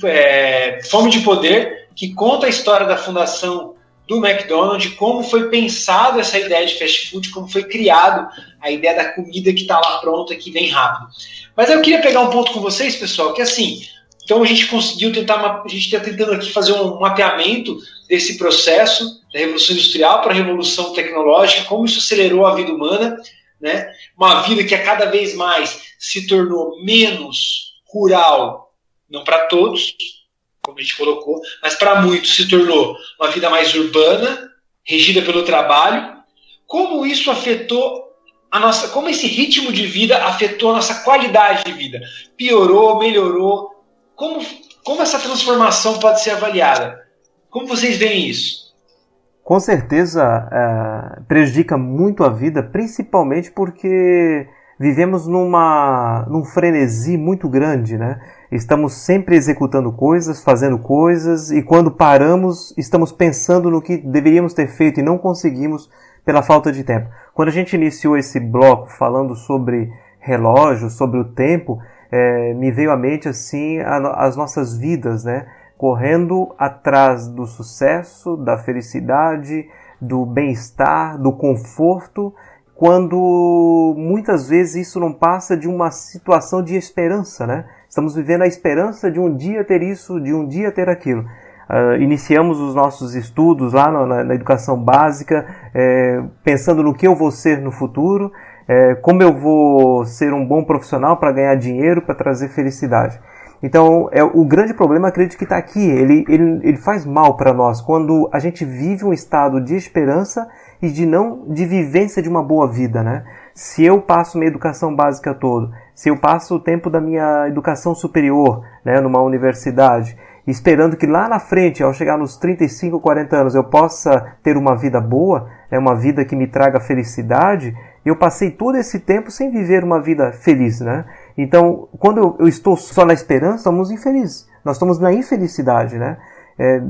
Fome de Poder, que conta a história da fundação do McDonald's, como foi pensado essa ideia de fast food, como foi criado a ideia da comida que está lá pronta, que vem rápido. Mas eu queria pegar um ponto com vocês, pessoal, que assim, então a gente conseguiu a gente está tentando aqui fazer um mapeamento desse processo da Revolução Industrial para a Revolução Tecnológica, como isso acelerou a vida humana, né? Uma vida que a cada vez mais se tornou menos rural, não para todos, como a gente colocou, mas para muitos se tornou uma vida mais urbana, regida pelo trabalho. Como isso afetou como esse ritmo de vida afetou a nossa qualidade de vida? Piorou, melhorou? Como essa transformação pode ser avaliada? Como vocês veem isso? Com certeza prejudica muito a vida, principalmente porque vivemos num frenesi muito grande, né? Estamos sempre executando coisas, fazendo coisas, e quando paramos, estamos pensando no que deveríamos ter feito e não conseguimos pela falta de tempo. Quando a gente iniciou esse bloco falando sobre relógio, sobre o tempo, me veio à mente assim as nossas vidas, né? Correndo atrás do sucesso, da felicidade, do bem-estar, do conforto, quando muitas vezes isso não passa de uma situação de esperança, né? Estamos vivendo a esperança de um dia ter isso, de um dia ter aquilo. Iniciamos os nossos estudos lá na educação básica, pensando no que eu vou ser no futuro, como eu vou ser um bom profissional para ganhar dinheiro, para trazer felicidade. Então, o grande problema, acredito que está aqui. Ele faz mal para nós quando a gente vive um estado de esperança e de vivência de uma boa vida, né? Se eu passo minha educação básica toda, se eu passo o tempo da minha educação superior, né, numa universidade, esperando que lá na frente, ao chegar nos 35, 40 anos, eu possa ter uma vida boa, né, uma vida que me traga felicidade, eu passei todo esse tempo sem viver uma vida feliz, né? Então, quando eu estou só na esperança, somos infelizes. Nós estamos na infelicidade, né?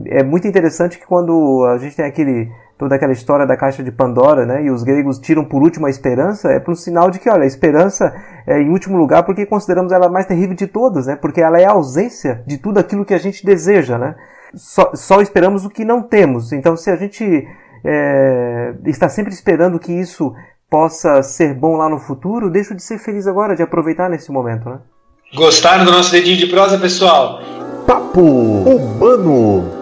É muito interessante que quando a gente tem toda aquela história da caixa de Pandora, né? E os gregos tiram por último a esperança, é para um sinal de que, olha, a esperança é em último lugar porque consideramos ela a mais terrível de todas, né? Porque ela é a ausência de tudo aquilo que a gente deseja, né? Só esperamos o que não temos. Então, se a gente está sempre esperando que isso possa ser bom lá no futuro, deixo de ser feliz agora, de aproveitar nesse momento, né? Gostaram do nosso dedinho de prosa, pessoal? Papo Humano.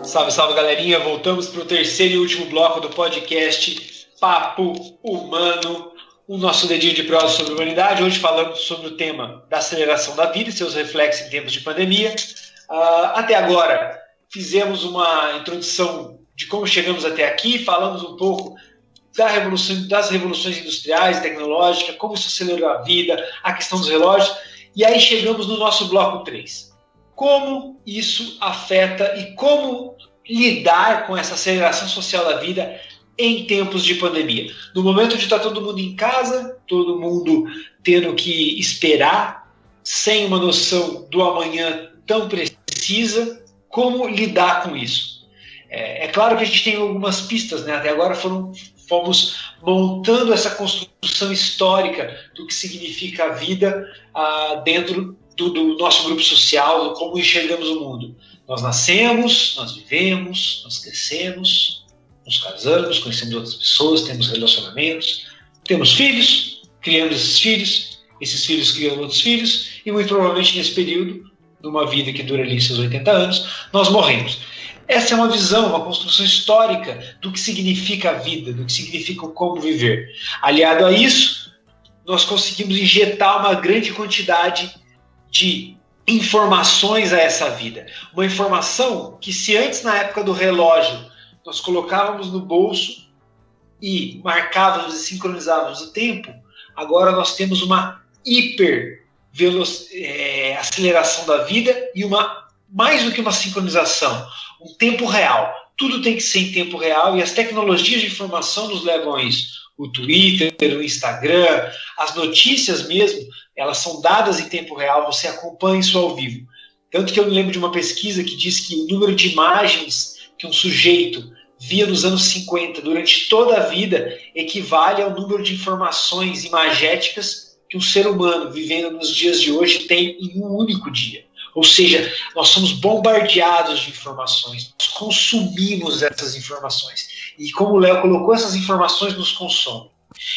Salve, salve, galerinha. Voltamos para o terceiro e último bloco do podcast Papo Humano, o nosso dedinho de prosa sobre humanidade. Hoje falando sobre o tema da aceleração da vida e seus reflexos em tempos de pandemia. Até agora, fizemos uma introdução de como chegamos até aqui, falamos um pouco das revoluções industriais e tecnológicas, como isso acelerou a vida, a questão dos relógios, e aí chegamos no nosso bloco 3. Como isso afeta e como lidar com essa aceleração social da vida em tempos de pandemia. No momento de estar todo mundo em casa, todo mundo tendo que esperar, sem uma noção do amanhã tão precisa, como lidar com isso? É claro que a gente tem algumas pistas, né? Até agora foram fomos montando essa construção histórica do que significa a vida dentro do nosso grupo social, como enxergamos o mundo. Nós nascemos, nós vivemos, nós crescemos, nos casamos, conhecemos outras pessoas, temos relacionamentos, temos filhos, criamos esses filhos criam outros filhos, e muito provavelmente nesse período, de uma vida que dura ali seus 80 anos, nós morremos. Essa é uma visão, uma construção histórica do que significa a vida, do que significa o como viver. Aliado a isso, nós conseguimos injetar uma grande quantidade de informações a essa vida. Uma informação que, se antes, na época do relógio, nós colocávamos no bolso e marcávamos e sincronizávamos o tempo, agora nós temos uma aceleração da vida e mais do que uma sincronização, um tempo real. Tudo tem que ser em tempo real e as tecnologias de informação nos levam a isso. O Twitter, o Instagram, as notícias mesmo, elas são dadas em tempo real, você acompanha isso ao vivo. Tanto que eu me lembro de uma pesquisa que diz que o número de imagens que um sujeito via nos anos 50 durante toda a vida equivale ao número de informações imagéticas que um ser humano vivendo nos dias de hoje tem em um único dia. Ou seja, nós somos bombardeados de informações, nós consumimos essas informações. E como o Léo colocou, essas informações nos consomem.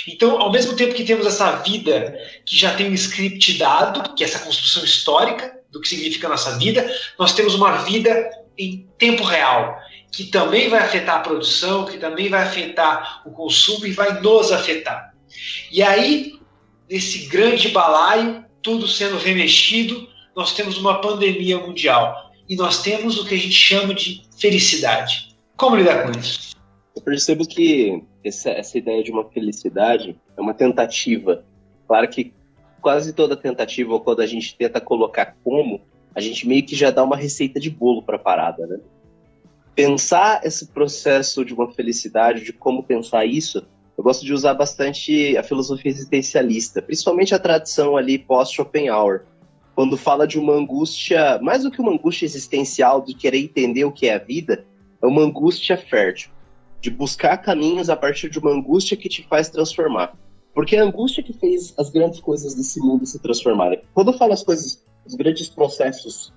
Então, ao mesmo tempo que temos essa vida que já tem um script dado, que é essa construção histórica do que significa a nossa vida, nós temos uma vida em tempo real, que também vai afetar a produção, que também vai afetar o consumo e vai nos afetar. E aí, nesse grande balaio, tudo sendo remexido, nós temos uma pandemia mundial. E nós temos o que a gente chama de felicidade. Como lidar com isso? Eu percebo que essa ideia de uma felicidade é uma tentativa. Claro que quase toda tentativa, ou quando a gente tenta colocar como, a gente meio que já dá uma receita de bolo para a parada, né? Pensar esse processo de uma felicidade, de como pensar isso, eu gosto de usar bastante a filosofia existencialista, principalmente a tradição ali pós-Schopenhauer, quando fala de uma angústia, mais do que uma angústia existencial, de querer entender o que é a vida, é uma angústia fértil, de buscar caminhos a partir de uma angústia que te faz transformar. Porque é a angústia que fez as grandes coisas desse mundo se transformarem. Quando eu falo as coisas, os grandes processos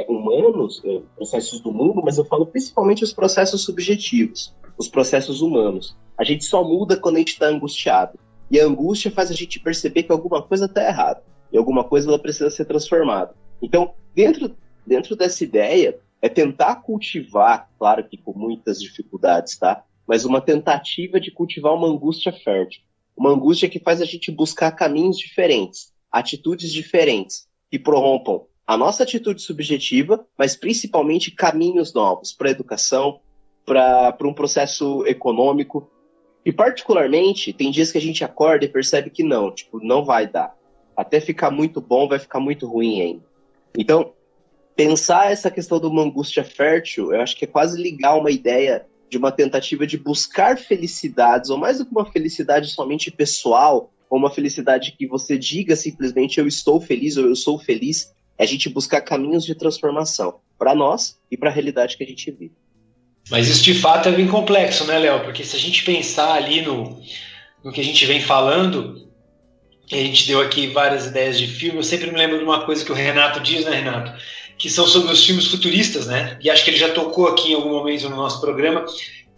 humanos, processos do mundo, mas eu falo principalmente os processos subjetivos, os processos humanos. A gente só muda quando a gente está angustiado. E a angústia faz a gente perceber que alguma coisa está errada. E alguma coisa ela precisa ser transformada. Então, dentro dessa ideia, é tentar cultivar, claro que com muitas dificuldades, tá? Mas uma tentativa de cultivar uma angústia fértil. Uma angústia que faz a gente buscar caminhos diferentes, atitudes diferentes, que prorrompam a nossa atitude subjetiva, mas principalmente caminhos novos para a educação, para um processo econômico. E particularmente, tem dias que a gente acorda e percebe que não vai dar. Até ficar muito bom, vai ficar muito ruim ainda. Então, pensar essa questão de uma angústia fértil, eu acho que é quase ligar uma ideia de uma tentativa de buscar felicidades, ou mais do que uma felicidade somente pessoal, ou uma felicidade que você diga simplesmente eu estou feliz ou eu sou feliz, é a gente buscar caminhos de transformação para nós e para a realidade que a gente vive. Mas isso de fato é bem complexo, né, Léo? Porque se a gente pensar ali no que a gente vem falando, a gente deu aqui várias ideias de filme, eu sempre me lembro de uma coisa que o Renato diz, né, Renato? Que são sobre os filmes futuristas, né? E acho que ele já tocou aqui em algum momento no nosso programa,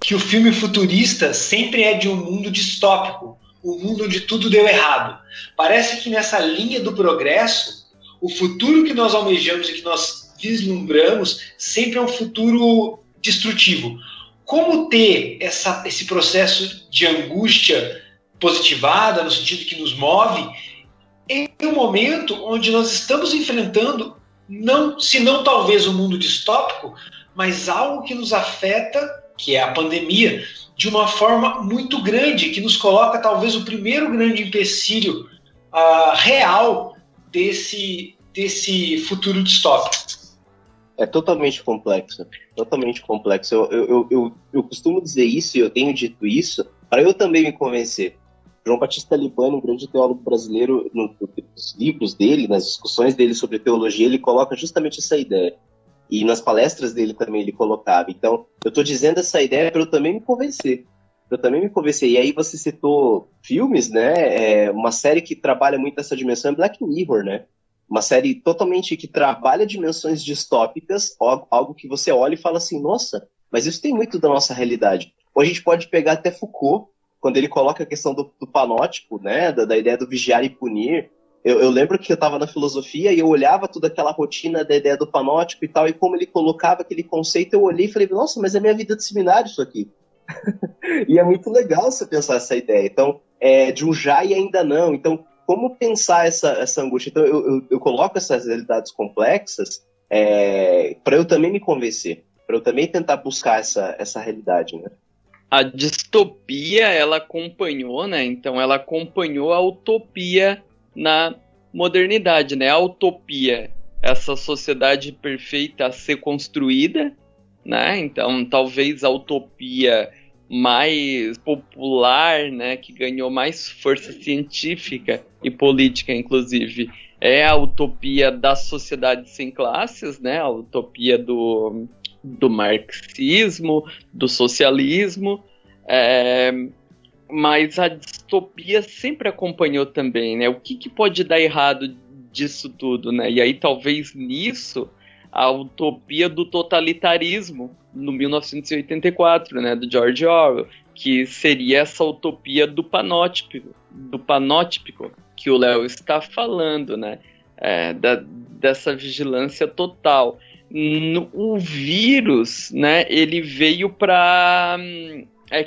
que o filme futurista sempre é de um mundo distópico, um mundo onde tudo deu errado. Parece que nessa linha do progresso, o futuro que nós almejamos e que nós vislumbramos sempre é um futuro destrutivo. Como ter esse processo de angústia positivada, no sentido que nos move, em um momento onde nós estamos enfrentando, se não talvez um mundo distópico, mas algo que nos afeta, que é a pandemia, de uma forma muito grande, que nos coloca talvez o primeiro grande empecilho real desse futuro distópico. É totalmente complexo, totalmente complexo. Eu costumo dizer isso, e eu tenho dito isso, para eu também me convencer. João Batista Libano, um grande teólogo brasileiro, nos livros dele, nas discussões dele sobre teologia, ele coloca justamente essa ideia. E nas palestras dele também ele colocava. Então, eu estou dizendo essa ideia para eu também me convencer. eu também me convenci. E aí você citou filmes, né? Uma série que trabalha muito essa dimensão é Black Mirror, né? Uma série totalmente que trabalha dimensões distópicas, algo que você olha e fala assim, nossa, mas isso tem muito da nossa realidade. Ou a gente pode pegar até Foucault, quando ele coloca a questão do panótipo, né? Da ideia do vigiar e punir. Eu lembro que eu estava na filosofia e eu olhava toda aquela rotina da ideia do panótipo e tal, e como ele colocava aquele conceito, eu olhei e falei, nossa, mas é minha vida de seminário isso aqui. E é muito legal você pensar essa ideia. Então, de um já e ainda não. Então, como pensar essa angústia? Então, eu coloco essas realidades complexas para eu também me convencer, para eu também tentar buscar essa realidade, né? A distopia, ela acompanhou, né? Então, ela acompanhou a utopia na modernidade, né? A utopia, essa sociedade perfeita a ser construída, né? Então, talvez a utopia mais popular, né, que ganhou mais força científica e política, inclusive, é a utopia da sociedade sem classes, né? A utopia do marxismo, do socialismo, mas a distopia sempre acompanhou também, né? O que pode dar errado disso tudo, né? E aí talvez nisso a utopia do totalitarismo no 1984, né, do George Orwell, que seria essa utopia do panótipo que o Léo está falando, né? Dessa vigilância total. O vírus, né, ele veio para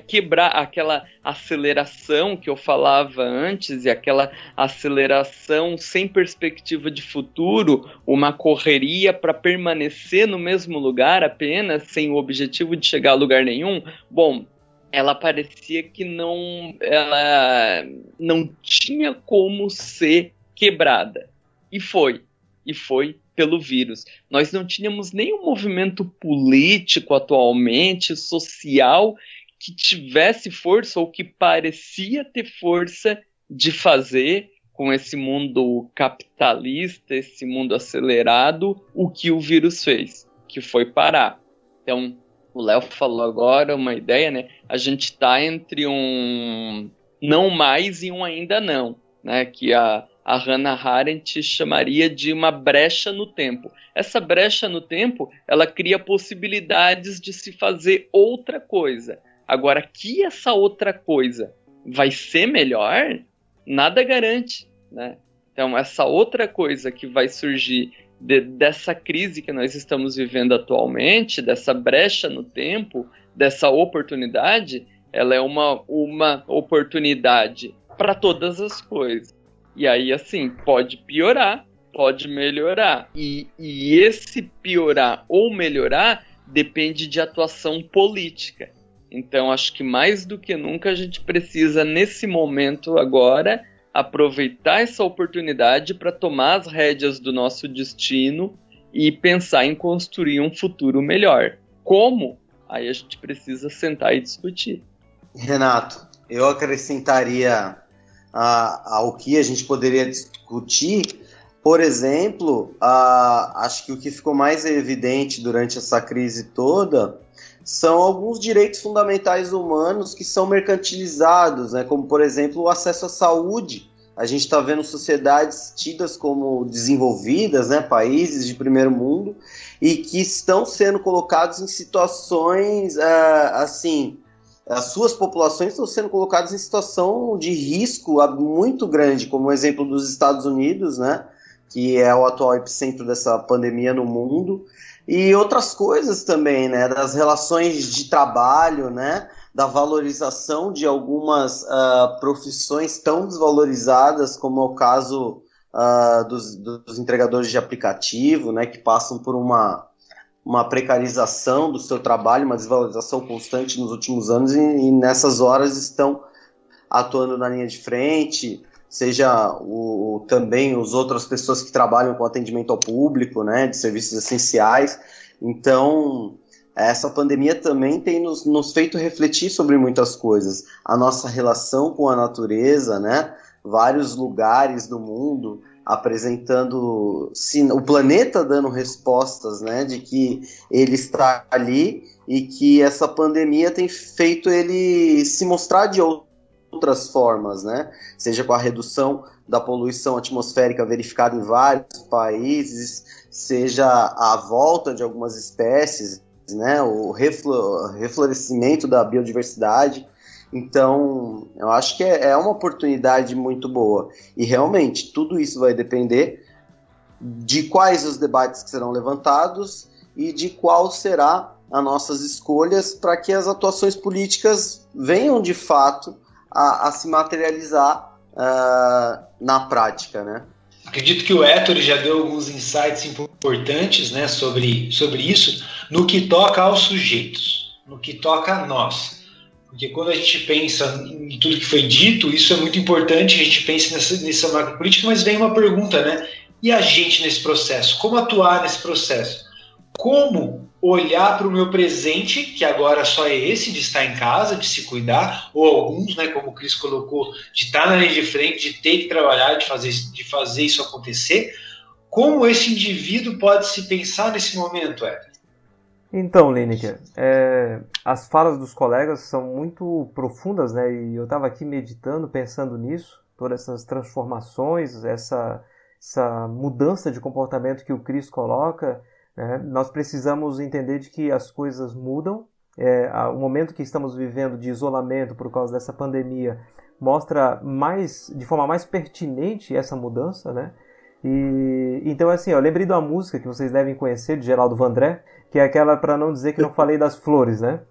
quebrar aquela aceleração que eu falava antes, e aquela aceleração sem perspectiva de futuro, uma correria para permanecer no mesmo lugar apenas, sem o objetivo de chegar a lugar nenhum. Bom, ela parecia que ela não tinha como ser quebrada. E foi pelo vírus. Nós não tínhamos nenhum movimento político atualmente, social, que tivesse força ou que parecia ter força de fazer com esse mundo capitalista, esse mundo acelerado, o que o vírus fez, que foi parar. Então, o Léo falou agora uma ideia, né? A gente está entre um não mais e um ainda não, né? Que a Hannah Arendt chamaria de uma brecha no tempo. Essa brecha no tempo, ela cria possibilidades de se fazer outra coisa. Agora, que essa outra coisa vai ser melhor, nada garante, né? Então, essa outra coisa que vai surgir dessa crise que nós estamos vivendo atualmente, dessa brecha no tempo, dessa oportunidade, ela é uma oportunidade para todas as coisas. E aí, assim, pode piorar, pode melhorar. E esse piorar ou melhorar depende de atuação política. Então, acho que mais do que nunca a gente precisa, nesse momento agora, aproveitar essa oportunidade para tomar as rédeas do nosso destino e pensar em construir um futuro melhor. Como? Aí a gente precisa sentar e discutir. Renato, eu acrescentaria ao que a gente poderia discutir. Por exemplo, acho que o que ficou mais evidente durante essa crise toda são alguns direitos fundamentais humanos que são mercantilizados, né? Como, por exemplo, o acesso à saúde. A gente está vendo sociedades tidas como desenvolvidas, né? Países de primeiro mundo, e que estão sendo colocados em situações, assim, as suas populações estão sendo colocadas em situação de risco muito grande, como o exemplo dos Estados Unidos, né? Que é o atual epicentro dessa pandemia no mundo. E outras coisas também, né, das relações de trabalho, né, da valorização de algumas profissões tão desvalorizadas, como é o caso dos entregadores de aplicativo, né, que passam por uma precarização do seu trabalho, uma desvalorização constante nos últimos anos, e nessas horas estão atuando na linha de frente, seja também as outras pessoas que trabalham com atendimento ao público, né, de serviços essenciais. Então, essa pandemia também tem nos feito refletir sobre muitas coisas. A nossa relação com a natureza, né, vários lugares do mundo apresentando o planeta dando respostas, né, de que ele está ali e que essa pandemia tem feito ele se mostrar de outras formas, né, seja com a redução da poluição atmosférica verificada em vários países, seja a volta de algumas espécies, né, o reflorescimento da biodiversidade. Então, eu acho que é uma oportunidade muito boa. E realmente, tudo isso vai depender de quais os debates que serão levantados e de qual será as nossas escolhas para que as atuações políticas venham, de fato, a se materializar na prática, né? Acredito que o Héctor já deu alguns insights importantes, né, sobre isso, no que toca aos sujeitos, no que toca a nós. Porque quando a gente pensa em tudo que foi dito, isso é muito importante, a gente pensa nessa marca política, mas vem uma pergunta, né? E a gente nesse processo? Como atuar nesse processo? Como olhar para o meu presente, que agora só é esse, de estar em casa, de se cuidar, ou alguns, né, como o Cris colocou, de estar na linha de frente, de ter que trabalhar, de fazer isso acontecer? Como esse indivíduo pode se pensar nesse momento, Héctor? Então, Lineker, as falas dos colegas são muito profundas, né? E eu estava aqui meditando, pensando nisso, todas essas transformações, essa mudança de comportamento que o Cris coloca, né? Nós precisamos entender de que as coisas mudam. O momento que estamos vivendo de isolamento por causa dessa pandemia mostra de forma mais pertinente essa mudança, né? E então, assim, eu lembrei de uma música que vocês devem conhecer, de Geraldo Vandré, que é aquela para não dizer que não falei das flores, né?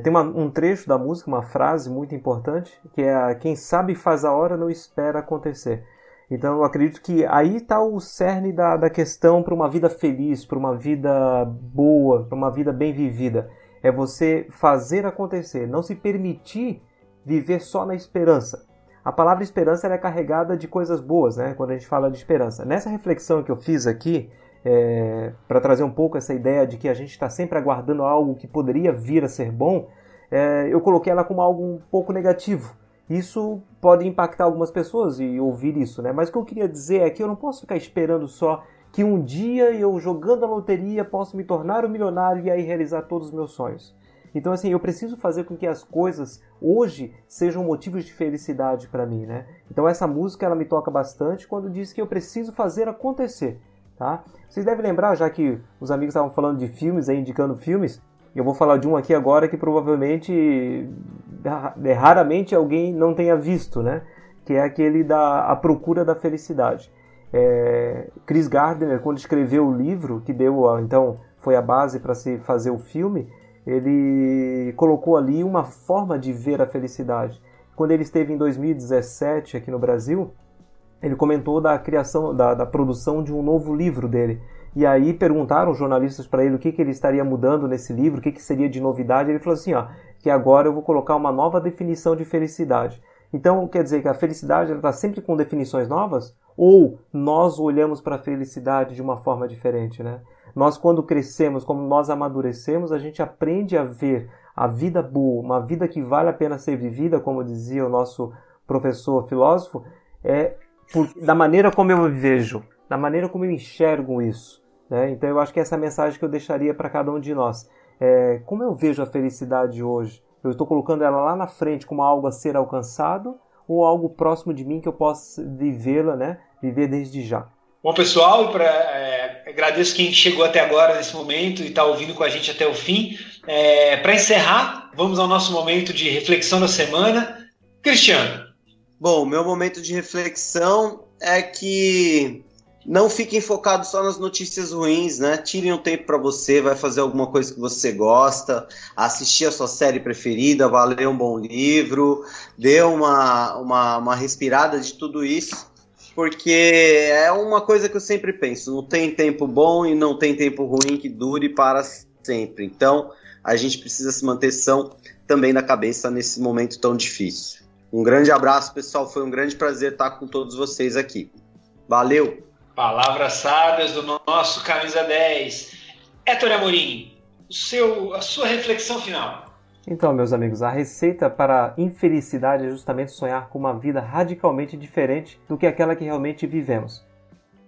Tem um trecho da música, uma frase muito importante, que é: quem sabe faz a hora, não espera acontecer. Então eu acredito que aí está o cerne da questão para uma vida feliz, para uma vida boa, para uma vida bem vivida. É você fazer acontecer, não se permitir viver só na esperança. A palavra esperança ela é carregada de coisas boas, né? Quando a gente fala de esperança. Nessa reflexão que eu fiz aqui, para trazer um pouco essa ideia de que a gente está sempre aguardando algo que poderia vir a ser bom, eu coloquei ela como algo um pouco negativo. Isso pode impactar algumas pessoas e ouvir isso, né? Mas o que eu queria dizer é que eu não posso ficar esperando só que um dia eu, jogando a loteria, possa me tornar um milionário e aí realizar todos os meus sonhos. Então, assim, eu preciso fazer com que as coisas hoje sejam motivos de felicidade para mim, né? Então, essa música, ela me toca bastante quando diz que eu preciso fazer acontecer, tá? Vocês devem lembrar, já que os amigos estavam falando de filmes, aí, indicando filmes, eu vou falar de um aqui agora que provavelmente, raramente alguém não tenha visto, né? Que é aquele A Procura da Felicidade. Chris Gardner, quando escreveu o livro, que então foi a base para se fazer o filme, ele colocou ali uma forma de ver a felicidade. Quando ele esteve em 2017 aqui no Brasil, ele comentou da criação, da produção de um novo livro dele. E aí perguntaram os jornalistas para ele o que ele estaria mudando nesse livro, o que seria de novidade. Ele falou assim, que agora eu vou colocar uma nova definição de felicidade. Então, quer dizer que a felicidade está sempre com definições novas? Ou nós olhamos para a felicidade de uma forma diferente, né? Nós, quando crescemos, como nós amadurecemos, a gente aprende a ver a vida boa, uma vida que vale a pena ser vivida, como dizia o nosso professor filósofo, da maneira como eu vejo, da maneira como eu enxergo isso, né? Então eu acho que essa é a mensagem que eu deixaria para cada um de nós. Como eu vejo a felicidade hoje? Eu estou colocando ela lá na frente como algo a ser alcançado ou algo próximo de mim que eu possa vivê-la, né? Viver desde já. Bom, pessoal, agradeço quem chegou até agora nesse momento e está ouvindo com a gente até o fim. Para encerrar, vamos ao nosso momento de reflexão da semana. Cristiano. Bom, o meu momento de reflexão é que não fiquem focados só nas notícias ruins, né? Tirem um tempo para você, vai fazer alguma coisa que você gosta, assistir a sua série preferida, vai ler um bom livro, dê uma respirada de tudo isso, porque é uma coisa que eu sempre penso, não tem tempo bom e não tem tempo ruim que dure para sempre. Então, a gente precisa se manter são também na cabeça nesse momento tão difícil. Um grande abraço, pessoal, foi um grande prazer estar com todos vocês aqui. Valeu! Palavras sábias do nosso Camisa 10. Héctor Amorim, a sua reflexão final. Então, meus amigos, a receita para a infelicidade é justamente sonhar com uma vida radicalmente diferente do que aquela que realmente vivemos.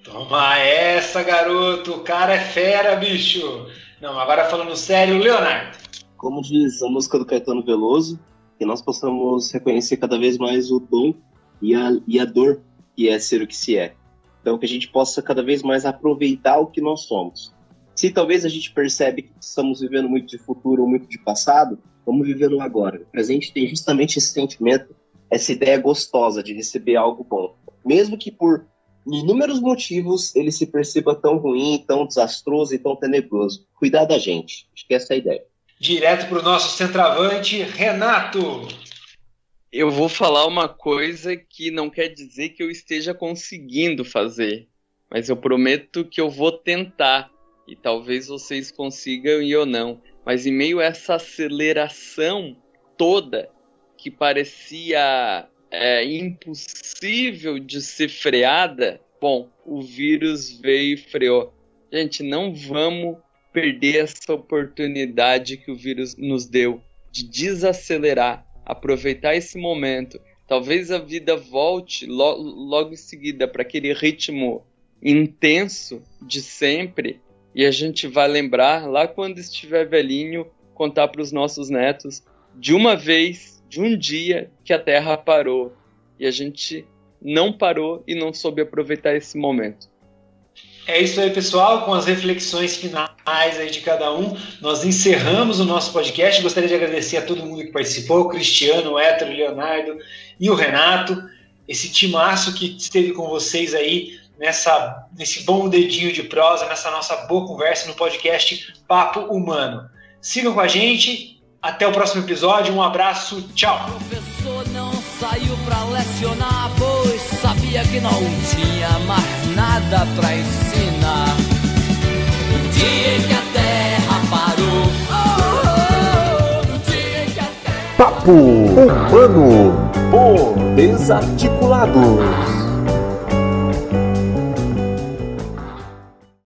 Toma essa, garoto! O cara é fera, bicho! Não, agora falando sério, Leonardo. Como diz a música do Caetano Veloso, que nós possamos reconhecer cada vez mais o dom e a dor que é ser o que se é. Então, que a gente possa cada vez mais aproveitar o que nós somos. Se talvez a gente percebe que estamos vivendo muito de futuro ou muito de passado, vamos viver no agora. O presente tem justamente esse sentimento, essa ideia gostosa de receber algo bom. Mesmo que por inúmeros motivos ele se perceba tão ruim, tão desastroso e tão tenebroso. Cuidar da gente. Acho que essa é a ideia. Direto para o nosso centroavante, Renato. Eu vou falar uma coisa que não quer dizer que eu esteja conseguindo fazer, mas eu prometo que eu vou tentar, e talvez vocês consigam e eu não. Mas em meio a essa aceleração toda, que parecia impossível de ser freada, bom, o vírus veio e freou. Gente, não vamos perder essa oportunidade que o vírus nos deu de desacelerar, aproveitar esse momento. Talvez a vida volte logo em seguida para aquele ritmo intenso de sempre, e a gente vai lembrar, lá quando estiver velhinho, contar para os nossos netos de uma vez, de um dia, que a Terra parou. E a gente não parou e não soube aproveitar esse momento. É isso aí, pessoal. Com as reflexões finais aí de cada um, nós encerramos o nosso podcast. Gostaria de agradecer a todo mundo que participou, o Cristiano, o Héctor, o Leonardo e o Renato. Esse timaço que esteve com vocês aí nesse bom dedinho de prosa, nessa nossa boa conversa no podcast Papo Humano. Sigam com a gente. Até o próximo episódio. Um abraço. Tchau. O professor não saiu pra lecionar, pois sabia que não tinha mais nada pra ensinar. No dia em que a Terra parou, no dia em que a Terra... Papo Humano por Desarticulados.